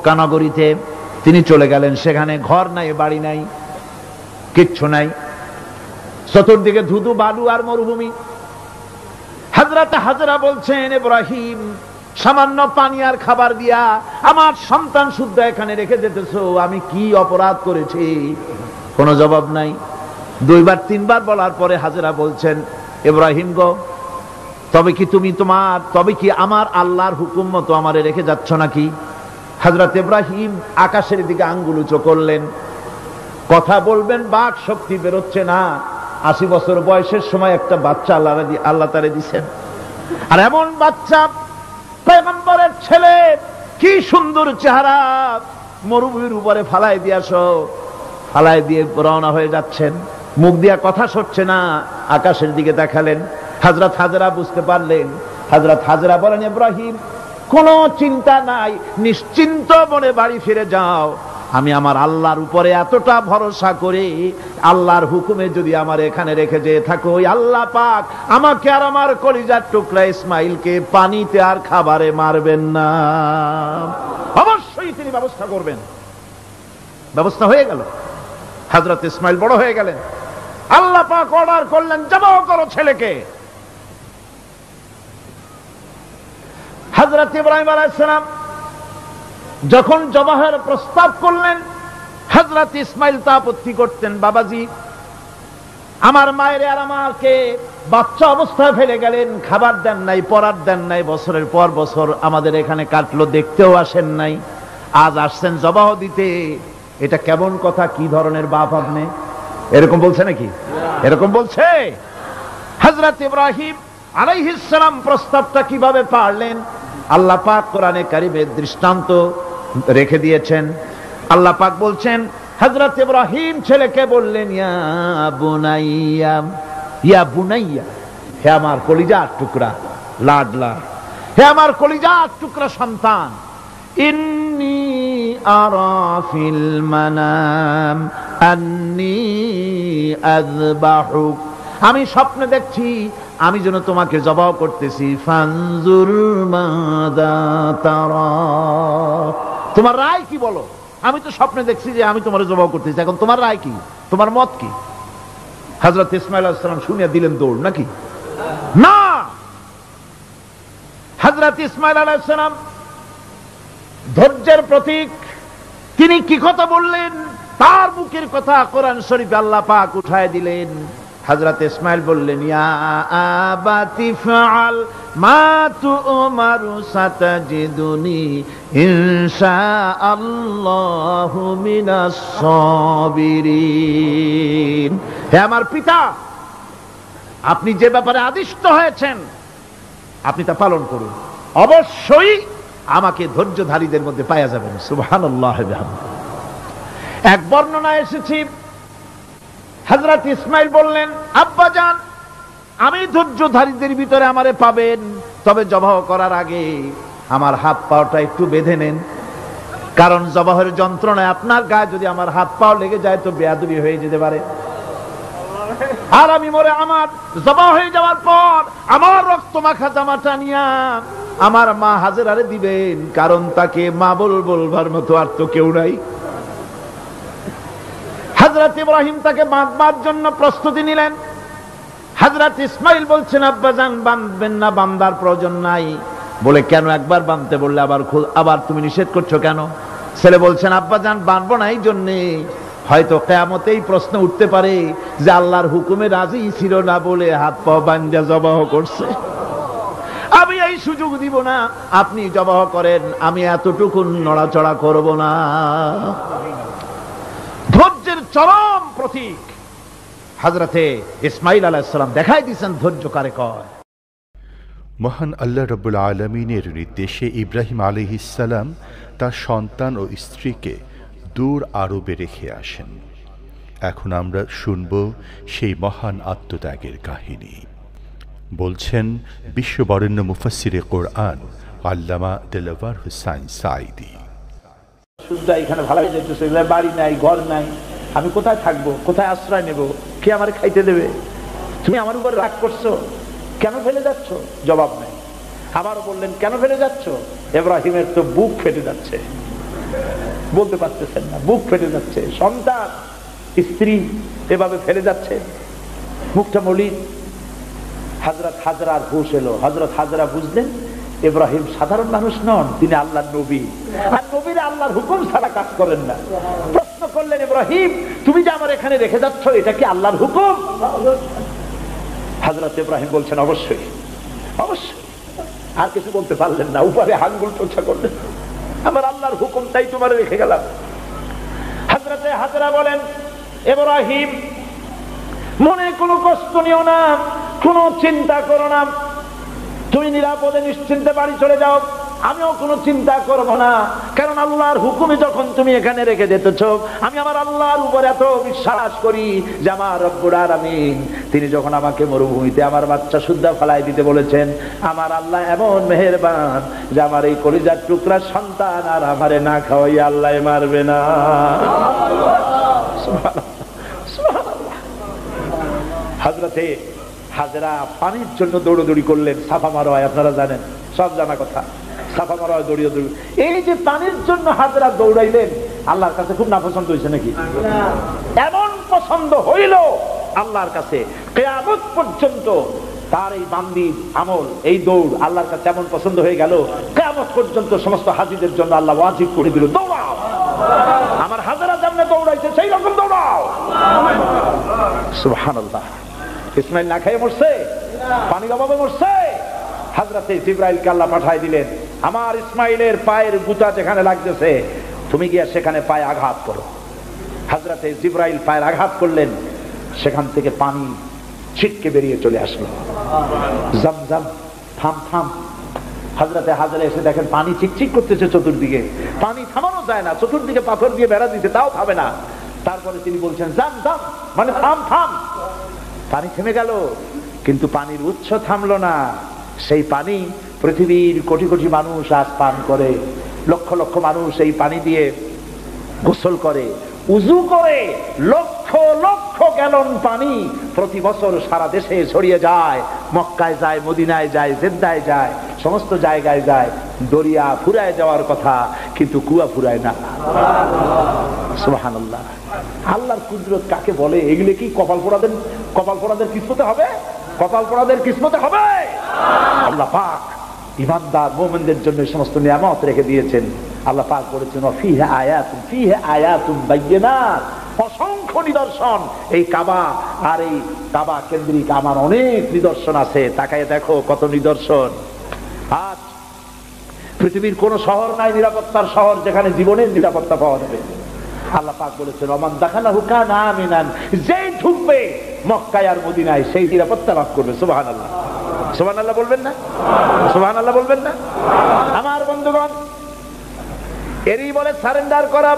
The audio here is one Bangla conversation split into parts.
কানাগরিতে তিনি চলে গেলেন। সেখানে ঘর নাই, বাড়ি নাই, কিচ্ছু নাই, চতুর্দিকে ধুধু বালু আর মরুভূমি। হযরত হাজরা বলছেন, ইব্রাহিম, সামান্য পানি আর খাবার দিয়া আমার সন্তান শুদ্ধ এখানে রেখে যেতেছো, আমি কি অপরাধ করেছি? কোনো জবাব নাই। দুইবার তিনবার বলার পরে হাজরা বলছেন, ইব্রাহিম গো, তবে কি আমার আল্লাহর হুকুম মতো আমারে রেখে যাচ্ছ নাকি? হযরত ইব্রাহিম আকাশের দিকে আঙ্গুল উঁচু করলেন। কথা বলবেন, বাক শক্তি বেরোচ্ছে না। 80 বছর বয়সের সময় একটা বাচ্চা আল্লাহ তারে দিচ্ছেন। আর এমন বাচ্চা, পয়গম্বরের ছেলে, কি সুন্দর চেহারা, মরুভূমির উপরে ফালাই দিয়ে রওনা হয়ে যাচ্ছেন। মুখ দিয়া কথা সরছে না, আকাশের দিকে দেখালেন। হযরত হাজরা বুঝতে পারলেন। হযরত হাজরা বলেন, ইব্রাহিম, কোনো চিন্তা নাই, নিশ্চিন্ত মনে বাড়ি ফিরে যাও। আমি আমার আল্লাহর উপরে এতটা ভরসা করি, আল্লাহর হুকুমে যদি আমার এখানে রেখে যেয়ে থাকো, ওই আল্লাহ পাক আমাকে আর আমার কলিজার টুকরা ইসমাইলকে পানিতে আর খাবারে মারবেন না, অবশ্যই তিনি ব্যবস্থা করবেন। ব্যবস্থা হয়ে গেল। হযরত ইসমাইল বড় হয়ে গেলেন। আল্লাহ পাক অর্ডার করলেন, জবাহ করো ছেলেকে। হযরত ইব্রাহিম আলাইহিস সালাম যখন জবাহের প্রস্তাব করলেন, হযরত ইসমাইল তা আপত্তি করতেন, বাবাজি, আমার মায়ের আর আমাকে বাচ্চা অবস্থায় ফেলে গেলেন, খাবার দেন নাই, পরার দেন নাই, বছরের পর বছর আমাদের এখানে কাটলো, দেখতেও আসেন নাই, আজ আসছেন জবাহ দিতে। এটা কেমন কথা? কি ধরনের বাপ আপনি? এরকম বলছে নাকি? এরকম বলছে? হযরত ইব্রাহিম আলাইহিস সালাম প্রস্তাবটা কিভাবে পারলেন? আল্লাহ পাক কোরআনে কারিমে দৃষ্টান্ত রেখে দিয়েছেন। আল্লাহ পাক বলছেন, হযরত ইব্রাহিম ছেলেকে বললেন, ইয়া বুনাইয়া, হে আমার কলিজার টুকরা লাডলা, হে আমার কলিজার টুকরা সন্তান, ইন্নী আরা ফিল মানাম আন্নী আযবাহুক, আমি স্বপ্নে দেখছি আমি যেন তোমাকে জবাহ করতেছি। ফানজুর মাযা তারা, তোমার রায় কি বলো? আমি তো স্বপ্নে দেখছি যে আমি তোমার জবাহ করতেছি, এখন তোমার রায় কি, তোমার মত কি? হযরত ইসমাঈল আলাইহিস সালাম শুনিয়া দিলেন দৌড়, নাকি না? হযরত ইসমাঈল আলাইহিস সালাম ধৈর্যের প্রতীক। তিনি কি কথা বললেন? তার মুখের কথা কোরআন শরীফে আল্লাহ পাক উঠায় দিলেন। হযরত ইসমাঈল বললেন, ইয়া আবাতি ফাআল মা তু'মারু সাতাজিদুনি ইনশাআল্লাহু মিনাস সাবিরিন, হে আমার পিতা, আপনি যে ব্যাপারে আদিষ্ট হয়েছেন আপনি তা পালন করুন, অবশ্যই আমাকে ধৈর্যধারীদের মধ্যে পাওয়া যাবেন। সুবহানাল্লাহ। এক বর্ণনা এসেছে, হযরত ইসমাঈল বললেন, আব্বাজান, আমি ধৈর্যধারীদের ভিতরে আমারে পাবেন, তবে জবাহ করার আগে আমার হাত পাওটা একটু বেঁধে নেন, কারণ জবাহের যন্ত্রণায় আপনার গায়ে যদি আমার হাত পাও লেগে যায় তো বেয়াদবি হয়ে যেতে পারে। আর আমি মরে আমার জবাহ হয়ে যাওয়ার পর আমার রক্ত মাখা জামাটা নিয়া আমার মা হাজেরারে দিবেন, কারণ তাকে মা বলবার মতো আর তো কেউ নাই। হযরত ইব্রাহিম তাকে বাঁধবার জন্য প্রস্তুতি নিলেন। হযরত ইসমাঈল বলছেন, আব্বাজান, বাঁধবেন না, বান্দার প্রয়োজন নাই। বলে, কেন? একবার বাঁধতে বললে আবার তুমি নিষেধ করছো কেন? ছেলে বলছেন, আব্বাজান, বাঁধবো না এই জন্যে, হয়তো কিয়ামতেই প্রশ্ন উঠতে পারে যে আল্লাহর হুকুমে রাজি ছিল না বলে হাত পা বাঁধা জবাহ করছে, আমি এই সুযোগ দিব না, আপনি জবাহ করেন, আমি এতটুকু নড়াচড়া করব না। ধৈর্যের চরম প্রতীক হযরতে ইসমাঈল আলাইহিস সালাম দেখাই দিয়েছেন ধৈর্য কারে কয়। মহান আল্লাহ রাব্বুল আলামিনের নির্দেশে ইব্রাহিম আলাইহিস সালাম তার সন্তান ও স্ত্রীকে দূর আরবে রেখে আসেন। এখন আমরা শুনব সেই মহান আত্মত্যাগের কাহিনী। বলছেন বিশ্ববরেণ্য মুফাসসিরে কোরআন আল্লামা দেলাওয়ার হোসাইন সাঈদী। শুদ্ধ এখানে ভালো হয়ে যাচ্ছে, বাড়ি নাই, ঘর নাই, আমি কোথায় থাকবো, কোথায় আশ্রয় নেব, কে আমার খাইতে দেবে? তুমি আমার উপর রাগ করছো, কেন ফেলে যাচ্ছ? জবাব নাই। আবার বললেন, কেন ফেলে যাচ্ছ? ইব্রাহিমের তো বুক ফেটে যাচ্ছে, বলতে পারতেছেন না, বুক ফেটে যাচ্ছে, সন্তান স্ত্রী এভাবে ফেলে যাচ্ছে, মুখটা মলিন। হযরত হাজরার হুঁশ এলো। হযরত হাজরা বুঝলেন ইব্রাহিম সাধারণ মানুষ নন, তিনি আল্লাহর নবী, আর নবীরা আল্লাহর হুকুম ছাড়া কাজ করেন না। প্রশ্ন করলেন, ইব্রাহিম তুমি যে আমার এখানে রেখে যাচ্ছ, এটা কি আল্লাহর হুকুম? হযরত ইব্রাহিম বলছেন, অবশ্যই অবশ্যই। আর কিছু বলতে পারলেন না, উপরে আঙ্গুল টোছা করলেন, আমার আল্লাহর হুকুম, তাই তোমার রেখে গেলাম। হযরত হাজরা বলেন, ইব্রাহিম মনে কোনো কষ্ট নিও না, কোনো চিন্তা করো না, তুমি নিরাপদে নিশ্চিন্তে বাড়ি চলে যাও, আমিও কোনো চিন্তা করব না, কারণ আল্লাহর হুকুমে যখন তুমি এখানে রেখে যেতেছ, আমি আমার আল্লাহর উপর এত বিশ্বাস করি যে আমার রব্বুল আলামিন তিনি যখন আমাকে মরুভূমিতে আমার বাচ্চা সুদ্ধা ফেলাই দিতে বলেছেন, আমার আল্লাহ এমন মেহেরবান যে আমার এই কলিজার টুকরা সন্তান আর আমারে না খাওয়াই আল্লাহ মারবে না। হযরতে হাজরা পানির জন্য দৌড়দৌড়ি করলেন, সাফা মারোয়, আপনারা জানেন, সব জানা কথা, সাফা মারোয় দৌড়িয়ে দৌড়ি। এই যে পানির জন্য হাজরা দৌড়াইলেন, আল্লাহর কাছে খুব নাপছন্দ হয়েছে নাকি? এমন পছন্দ হইল আল্লাহর কাছে, কিয়ামত পর্যন্ত তার এই বান্দির আমল, এই দৌড় আল্লাহর কাছে এমন পছন্দ হয়ে গেল, কিয়ামত পর্যন্ত সমস্ত হাজীদের জন্য আল্লাহ ওয়াজিব করে দিল, দৌড়াও, আমার হাজরা যেমন দৌড়াইছে সেই রকম দৌড়াও। সুবহানাল্লাহ। ইসমাইল না খেয়ে মরছে, পানির অভাবে মরছে, হযরতে জিবরাইলকে আল্লাহ পাঠায় দিলেন, আমার ইসমাইলের পায়ের গুতা যেখানে লাগতেছে তুমি গিয়ে সেখানে পায়ে আঘাত করো। হযরতে জিবরাইল পায়ের আঘাত করলেন, সেখান থেকে পানি ছিটকে বেরিয়ে চলে আসলো। জমজম, থাম থাম। হযরতে হাজরা এসে দেখেন পানি চিকচিক করতেছে চতুর্দিকে, পানি থামানো যায় না, চতুর্দিকে পাথর দিয়ে বেড়া দিতে, তাও থামে না। তারপরে তিনি বলছেন জাম জাম, মানে থাম থাম। পানি থেমে গেল, কিন্তু পানির উৎস থামলো না। সেই পানি পৃথিবীর কোটি কোটি মানুষ আজ পান করে, লক্ষ লক্ষ মানুষ এই পানি দিয়ে গোসল করে, উযু করে, লক্ষ লক্ষ গ্যালন পানি প্রতি বছর সারা দেশে ছড়িয়ে যায়, মক্কায় যায়, মদিনায় যায়, জেদ্দায় যায়, সমস্ত জায়গায় যায়। দরিয়া ফুরায় যাওয়ার কথা, কিন্তু কুয়া ফুরায় না। সুবহানাল্লাহ। আল্লাহর কুদরত কাকে বলে? এগুলো কি কপাল পোড়াদের কিসমতে হবে? কপাল পোড়াদের কিসমতে হবে? আল্লাহ পাক ঈমানদার মুমিনদের জন্য সমস্ত নিয়ামত রেখে দিয়েছেন। আল্লাহ পাক বলেছেন, ফিহা আয়াতুন বাইয়িনাত, অসংখ্য নিদর্শন। এই কাবা আর এই কাবা কেন্দ্রিক আমার অনেক নিদর্শন আছে, তাকায় দেখো কত নিদর্শন। আজ পৃথিবীর কোন শহর নাই নিরাপত্তার শহর যেখানে জীবনের নিরাপত্তা পাওয়া যাবে। আল্লাহ পাক বলেছেন, ওমান দাখালাহু কানা আমিনান, যেই ঢুকবে মক্কায় আর মদিনায় সেই নিরাপত্তা লাভ করবে। সুবহানাল্লাহ, সুবহানাল্লাহ বলবেন না? সুবহানাল্লাহ বলবেন না? আমার বন্ধুগণ, এরই বলে সারেন্ডার করা।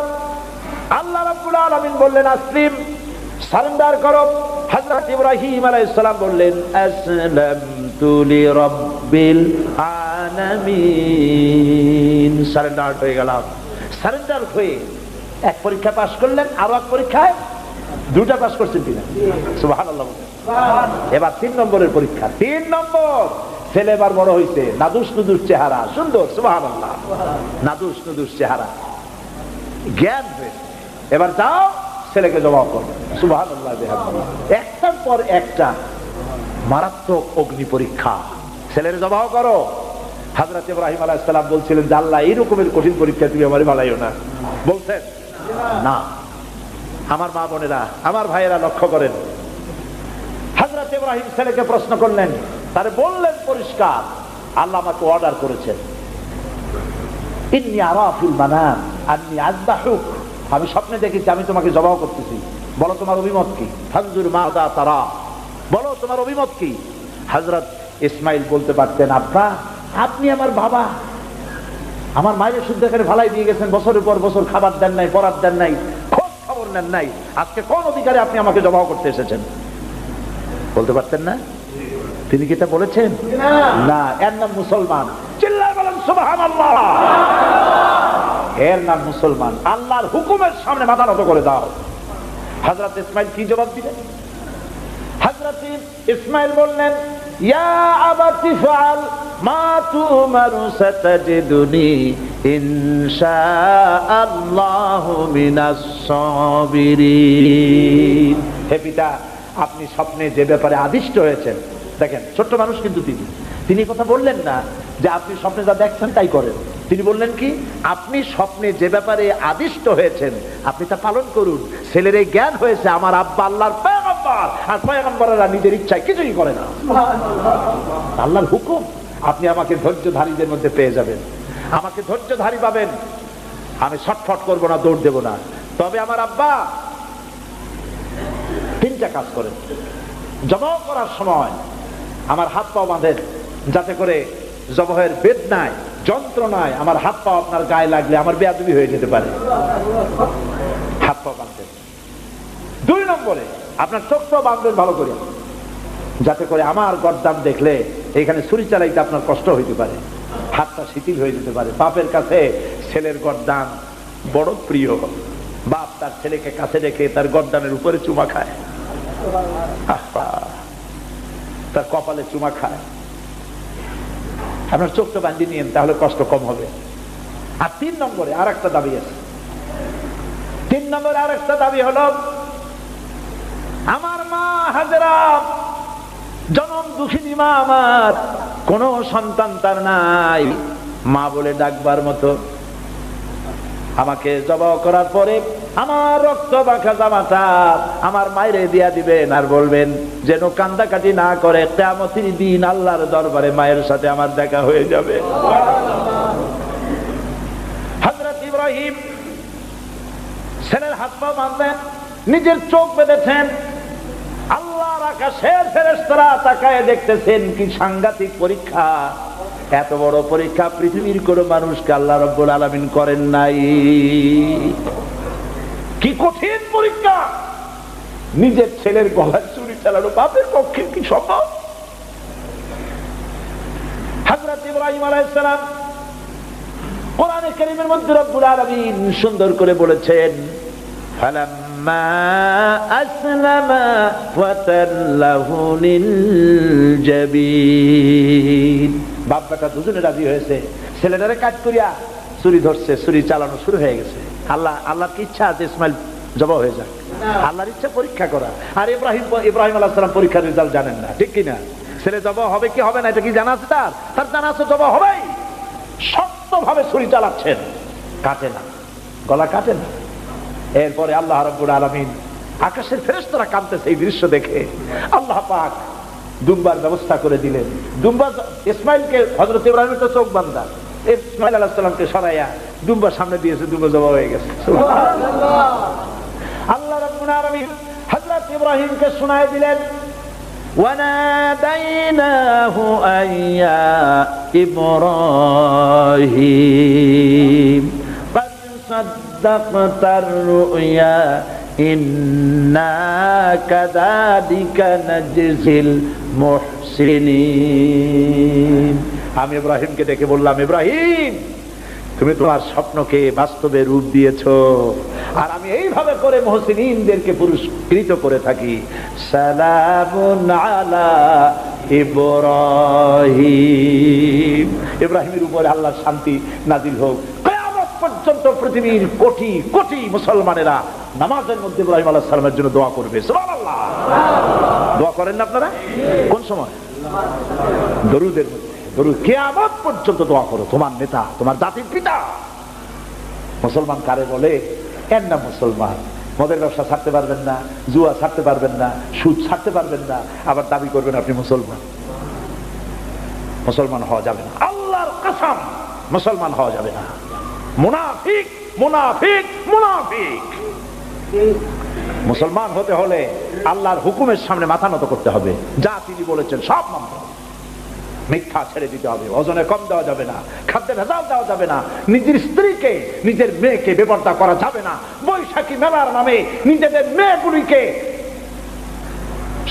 আল্লাহ রাব্বুল আলামিন বললেন আসলিম, সারেন্ডার করো। হযরত ইব্রাহিম আলাইহিস সালাম বললেন আসলামতু লিরাব্বিল আলামিন, সারেন্ডার হয়ে গেলাম। সারেন্ডার হয়ে এক পরীক্ষা পাস করলেন, আরো এক পরীক্ষায় দুটা পাস করছেন কিনা? সুবহানাল্লাহ। এবার 3 নম্বরের পরীক্ষা, 3 নম্বর। ছেলে এবার বড় হয়েছে, নাদুস নুদুস চেহারা, সুন্দর, সুবহানাল্লাহ, নাদুস নুদুস চেহারা, জ্ঞান হয়েছে। এবার যাও ছেলেকে জবাব করো। সুবহানাল্লাহ। একটার পর একটা মারাত্মক অগ্নি পরীক্ষা, ছেলের জবাব করো। হযরত ইব্রাহিম আলাইহিস সালাম বলছিলেন যে আল্লাহ এই রকমের কঠিন পরীক্ষা তুমি আমারে বানাইও না। বলছেন না। আমার মা বোনেরা, আমার ভাইয়েরা লক্ষ্য করেন, হযরত ইব্রাহিম ছেলেকে প্রশ্ন করলেন, তারে বললেন পরিষ্কার, আল্লাহ আমাকে অর্ডার করেছেন, ইন্নী আরা ফিল মানাম আন্নী আযবাহুক, আমি স্বপ্নে দেখেছি আমি তোমাকে জবাই করতেছি, বলো তোমার অভিমত কি? ফানজুর মাযা তারা, বলো তোমার অভিমত কি? হযরত ইসমাইল বলতে পারতেন, আব্বা আপনি আমার বাবা, আমার মায়ের শুদ্ধ এখানে ফালাই দিয়ে গেছেন, বছরের পর বছর খাবার দেন নাই, পরার দেন নাই, খোঁজ খবর নেন নাই, আজকে কোন অধিকারে আপনি আমাকে জবাই করতে এসেছেন? বলতে পারতেন না? তিনি কি এটা বলেছেন? না। এর নাম মুসলমান। চিল্লায় বলেন সুবহানাল্লাহ। এর নাম মুসলমান। আল্লাহর হুকুমের সামনে মাথা নত করে দাও। হযরত ইসমাইল কি জবাব দিলেন? হযরত ইসমাইল বললেন, ইয়া আবাতি ফাআল মা তুমারু সাতাজিদুনি ইনশাআল্লাহু মিনাস সাবিরিন। হে পিতা, আপনি স্বপ্নে যে ব্যাপারে আদিষ্ট হয়েছেন, দেখেন ছোট্ট মানুষ কিন্তু তিনি কথা বললেন না যে আপনি স্বপ্নে যা দেখছেন তাই করেন। তিনি বললেন কি, আপনি স্বপ্নে যে ব্যাপারে আদিষ্ট হয়েছেন আপনি তা পালন করুন। ছেলের এই জ্ঞান হয়েছে আমার আব্বা আল্লাহর পয়গম্বর, আর পয়গম্বরেরা নিজের ইচ্ছায় কিছুই করে না, আল্লাহর হুকুম। আপনি আমাকে ধৈর্যধারীদের মধ্যে পেয়ে যাবেন, আমাকে ধৈর্যধারী পাবেন। আমি ছটফট করবো না, দৌড় দেব না। তবে আমার আব্বা তিনটা কাজ করেন। জবাব করার সময় আমার হাত পা বাঁধেন, যাতে করে জবাহের বেদনায় যন্ত্রণায় আমার হাত পা আপনার গায়ে লাগলে আমার বেয়াদবি হয়ে যেতে পারে, হাত পা বাঁধবেন। 2 নম্বরে আপনার চোখটাও বাঁধবেন ভালো করে, যাতে করে আমার গর্দান দেখলে এখানে ছুরি চালাইতে আপনার কষ্ট হইতে পারে, হাতটা শিথিল হয়ে যেতে পারে। বাপের কাছে ছেলের গর্দান বড় প্রিয়। বাপ তার ছেলেকে কাছে রেখে তার গর্দানের উপরে চুমা খায়, তার কপালে চুমা খায়। আপনার চোখটা বাঁধিয়ে নিয়েন, তাহলে কষ্ট কম হবে। আর 3 নম্বরে আর একটা দাবি আছে। 3 নম্বরে আর একটা দাবি হলো, আমার মা হাজেরা জনম দুঃখিনী মা, আমার কোন সন্তান তার নাই, মা বলে ডাকবার মতো। আমাকে জবাহ করার পরে আমার রক্ত মাখা জামাটা আমার মায়েরে দিয়া দিবেন, আর বলবেন যেন কান্দাকাটি না করে, কিয়ামতের দিন আল্লাহর দরবারে মায়ের সাথে আমার দেখা হয়ে যাবে। হযরত ইব্রাহিম ছেলের হাত পা বাঁধলেন, নিজের চোখ বেঁধেছেন। আল্লাহর আকাশের ফেরেশতারা তাকায় দেখতেছেন, কি সাংঘাতিক পরীক্ষা। এত বড় পরীক্ষা পৃথিবীর কোন মানুষকে আল্লাহ রাব্বুল আলামিন করেন নাই। কি কঠিন পরীক্ষা! নিজের ছেলের গলায় ছুরি চালানো বাপের পক্ষে কি সম্ভব? হযরত ইব্রাহিম আলাইহিস সালাম কোরআনে কারীমের মধ্যে রব্বুল আলামিন সুন্দর করে বলেছেন, ফালাম্মা আসলামা ওয়া তাল্লাহু লিল জাবিন। বাপ বেটা দুজনে রাজি হয়েছে, ছেলেটারে কাট করিয়া ছুরি ধরছে, ছুরি চালানো শুরু হয়ে গেছে। আল্লাহর কি ইচ্ছা আছে ইসমাইল জবাই হয়ে যাক, আল্লাহর ইচ্ছা পরীক্ষা করা। আর ইব্রাহিম আলাইহিস সালাম পরীক্ষার রেজাল্ট জানেন না, ঠিক কিনা? ছেলে জবাই হবে কি হবে না এটা কি জানা আছে? তার জানা আছে জবাই হবেই। শক্তভাবে ছুরি চালাচ্ছেন, কাটে না, গলা কাটে না। এরপরে আল্লাহ রাব্বুল আলামিন, আকাশের ফেরেশতারা কাঁদতেছে এই দৃশ্য দেখে। আল্লাহ পাক দুম্বার ব্যবস্থা করে দিলেন। দুম্বা ইসমাইলকে, হযরত ইব্রাহিমের তো চোখ বাঁধা, ইসমাইল আলাইহিস সালামকে সরাইয়া দুম্বার সামনে দিয়েছে, দুম্বা জবাই হয়ে গেছে। সুবহানাল্লাহ। আল্লাহ রাব্বুল আলামিন হযরত ইব্রাহিমকে শোনায় দিলেন, ওয়ানাদাইনাহু আইয়া ইব্রাহিম قد صدقت الرؤيا إنا كذلك نجزي المحسنين। আমি ইব্রাহিমকে ডেকে বললাম, ইব্রাহিম তুমি তোমার স্বপ্নকে বাস্তবে রূপ দিয়েছো, আর আমি এইভাবে করে মুহসিনিনদেরকে পুরস্কৃত করে থাকি। সালামুন আলা ইব্রাহিম। ইব্রাহিমের উপরে আল্লাহর শান্তি নাজিল হোক। কিয়ামত পর্যন্ত পৃথিবীর কোটি কোটি মুসলমানেরা নামাজের মধ্যে ইব্রাহিম আলাইহিস সালামের জন্য দোয়া করবে। সুবহানাল্লাহ। দোয়া করেন না আপনারা? কোন সময়? দরুদের মধ্যে। দরুদ কিয়ামত পর্যন্ত দোয়া করো, তোমার নেতা, তোমার জাতির পিতা। মুসলমান কারে বলে? এর নাম মুসলমান। মদের ব্যবসা ছাড়তে পারবেন না, জুয়া ছাড়তে পারবেন না, সুদ ছাড়তে পারবেন না, আবার দাবি করবেন আপনি মুসলমান। মুসলমান হওয়া যাবে না, আল্লাহর কসম মুসলমান হওয়া যাবে না। মুনাফিক মুনাফিক মুনাফিক। মুসলমান হতে হলে আল্লাহর হুকুমের সামনে মাথা নত করতে হবে, যা তিনি বলেছেন সব মানতে হবে। মিথ্যা ছেড়ে দিতে হবে, ওজনে কম দেওয়া যাবে না, খাদ্যে ভেজাল দেওয়া যাবে না, নিজের স্ত্রীকে নিজের মেয়েকে বেপরদা করা যাবে না, বৈশাখী মেলার নামে নিজেদের মেয়েগুলিকে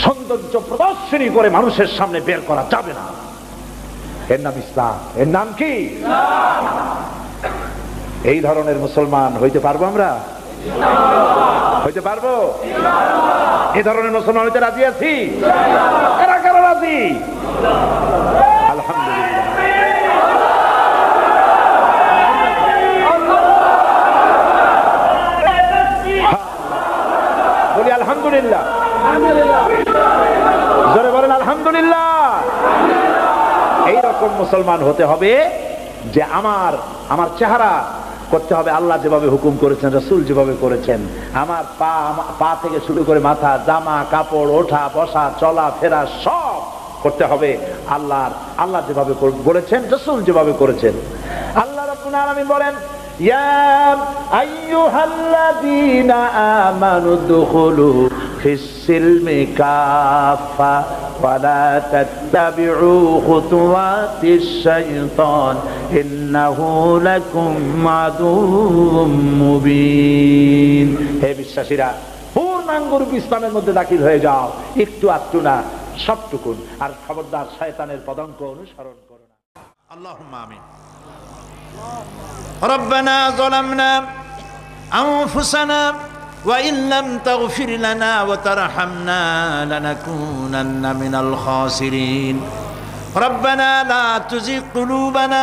সৌন্দর্য প্রদর্শনী করে মানুষের সামনে বের করা যাবে না। এর নাম ইসলাম। এর নাম কি? এই ধরনের মুসলমান হইতে পারবো আমরা? হইতে পারবো? এই ধরনের মুসলমান হইতে রাজি আছি? কারা কারা রাজি? আলহামদুলিল্লাহ। মুসলমান হতে হবে যে আমার চেহারা করতে হবে আল্লাহ যেভাবে হুকুম করেছেন, রাসূল যেভাবে করেছেন। আমার পা থেকে শুরু করে মাথা, জামা কাপড়, ওঠা বসা, চলা ফেরা সব করতে হবে আল্লাহ যেভাবে বলেছেন, রাসূল যেভাবে করেছেন। আল্লাহ রাব্বুল আলামিন বলেন, ইয়া আইয়ুহাল্লাযীনা আমানু দুখুলু ফিস-সিলমি কাফা ওয়া লা তাত্তাবিউ খুতুওয়াতিশ শাইতান ইন্নাহু লাকুম আদুউম মুবিন। হে বিশ্বাসীরা, পূর্ণাঙ্গরূপে ইসলামের মধ্যে দাখিল হয়ে যাও, একটু আধটু না, সবটুকুন। আর খবরদার শয়তানের পদাঙ্ক অনুসরণ করো না। আল্লাহুম্মা আমিন। রব্বানা যালামনা আনফুসানা ওয়া ইন লাম তাগফির লানা ওয়া তারহামনা লানাকুনান্না মিনাল খাসিরিন। রব্বানা লা তুযিগ কুলুবানা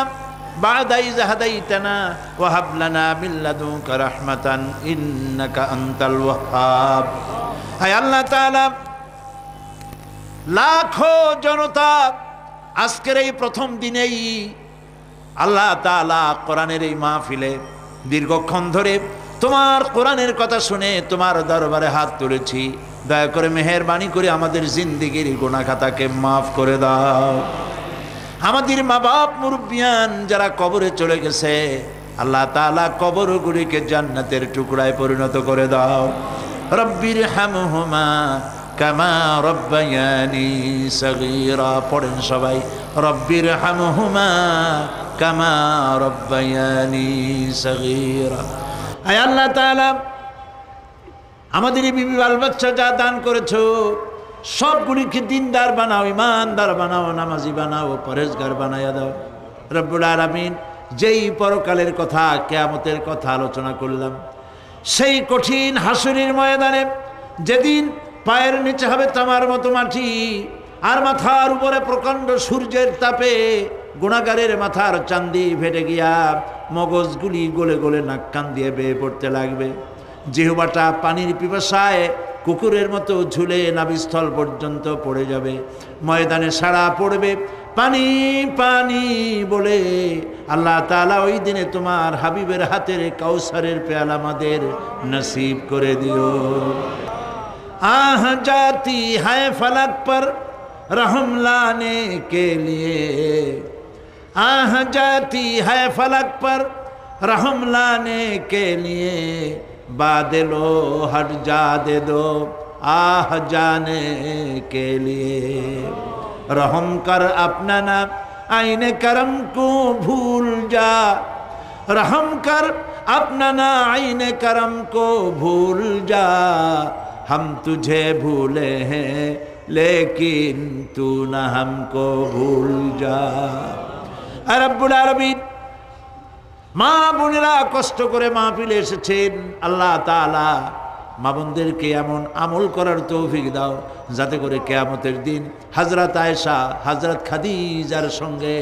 বা'দা ইয হাদাইতানা ওয়া হাব লানা মিন লাদুনকা রাহমাতান ইন্নাকা আনতাল ওয়াহ্হাব। হে আল্লাহ তাআলা, লাখো জনতা আজকের এই প্রথম দিনেই আল্লাহ তাআলা কোরআনের এই মাহফিলে দীর্ঘক্ষণ ধরে তোমার কোরআনের কথা শুনে তোমার দরবারে হাত তুলেছি। দয়া করে মেহেরবানি করে আমাদের জিন্দেগির গুনাহ খাতাকে মাফ করে দাও। আমাদের মা বাপ মুরব্বিয়ান যারা কবরে চলে গেছে, আল্লাহ তাআলা কবরগুলিকে জান্নাতের টুকরায় পরিণত করে দাও। রব্বির হামহুমা কামা রব্বায়ানি সগীরা। পড়েন সবাই, রব্বির হামহুমা কামা রব্বায়ানি সগীরা। আয় আল্লাহ তাআলা, আমাদের এই বিবি বাল বাচ্চা যা দান করেছো সবগুলিকে দিনদার বানাও, ইমানদার বানাও, নামাজি বানাও, পরেজগার বানাইয়া দাও। রব্বুল আলামিন, যেই পরকালের কথা, কিয়ামতের কথা আলোচনা করলাম, সেই কঠিন হাসরের ময়দানে যেদিন পায়ের নিচে হবে তামার মতো মাটি, আর মাথার উপরে প্রকাণ্ড সূর্যের তাপে গুনাহগারের মাথার চান্দি ফেটে গিয়া মগজগুলি গলে গলে নাক কান দিয়ে বেয়ে পড়তে লাগবে। জিহ্বাটা পানির পিপাসায় কুকুরের মতো ঝুলে নাভিস্থল পর্যন্ত পড়ে যাবে। ময়দানে সাড়া পড়বে পানি পানি বলে। আল্লাহ তাআলা ওই দিনে তোমার হাবিবের হাতের কাউসারের পেয়ালা আমাদের নসিব করে দিও। আহ जाती है फलक पर रहम लाने के लिए, आह जाती है फलक पर रहम लाने के लिए, बादलो हट जा दे दो आह जाने के लिए। रहम कर अपना ना आईने करम को भूल जा, रहम कर अपना ना आईने करम को भूल जा। हम तुझे भूले हैं लेकिन तू न हमको भूल जा। রব্বুল আলামিন, মা বোনেরা কষ্ট করে মাহফিলে এসেছেন, আল্লাহ তাআলা মা বোনদেরকে এমন আমল করার তৌফিক দাও যাতে করে কিয়ামতের দিন হযরত আয়েশা, হযরত খাদিজার সঙ্গে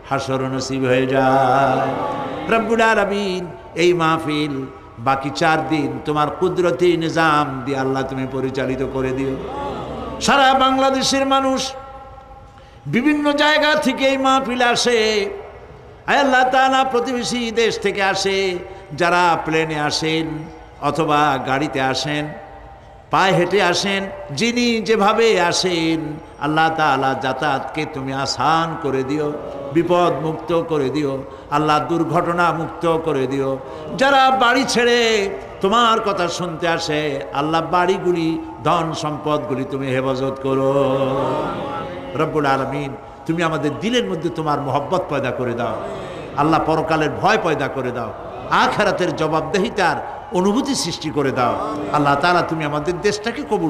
হাসর নসিব হয়ে যায়। রব্বুল আলামিন, এই মাহফিল বাকি 4 দিন তোমার কুদরতি নিজাম দিয়ে আল্লাহ তুমি পরিচালিত করে দিও। সারা বাংলাদেশের মানুষ বিভিন্ন জায়গা থেকে এই মাহফিলে আসে। আল্লাহ তাআলা প্রতিবেশী দেশ থেকে আসে, যারা প্লেনে আসেন অথবা গাড়িতে আসেন, পায়ে হেঁটে আসেন, যিনি যেভাবে আসেন, আল্লাহ তাআলা যাতায়াতকে তুমি আসান করে দিও, বিপদ মুক্ত করে দিও, আল্লাহ দুর্ঘটনা মুক্ত করে দিও। যারা বাড়ি ছেড়ে তোমার কথা শুনতে আসে, আল্লাহ বাড়িগুলি, ধন সম্পদগুলি তুমি হেফাজত করো। রব্বুল আলামিন, তুমি আমাদের দিলের মধ্যে তোমার মহব্বত পয়দা করে দাও। আল্লাহ পরকালের ভয় পয়দা করে দাও, আখিরাতের জবাবদেহিতার অনুভূতি সৃষ্টি করে দাও। আল্লাহ তাআলা, তুমি আমাদের দেশটাকে কবুল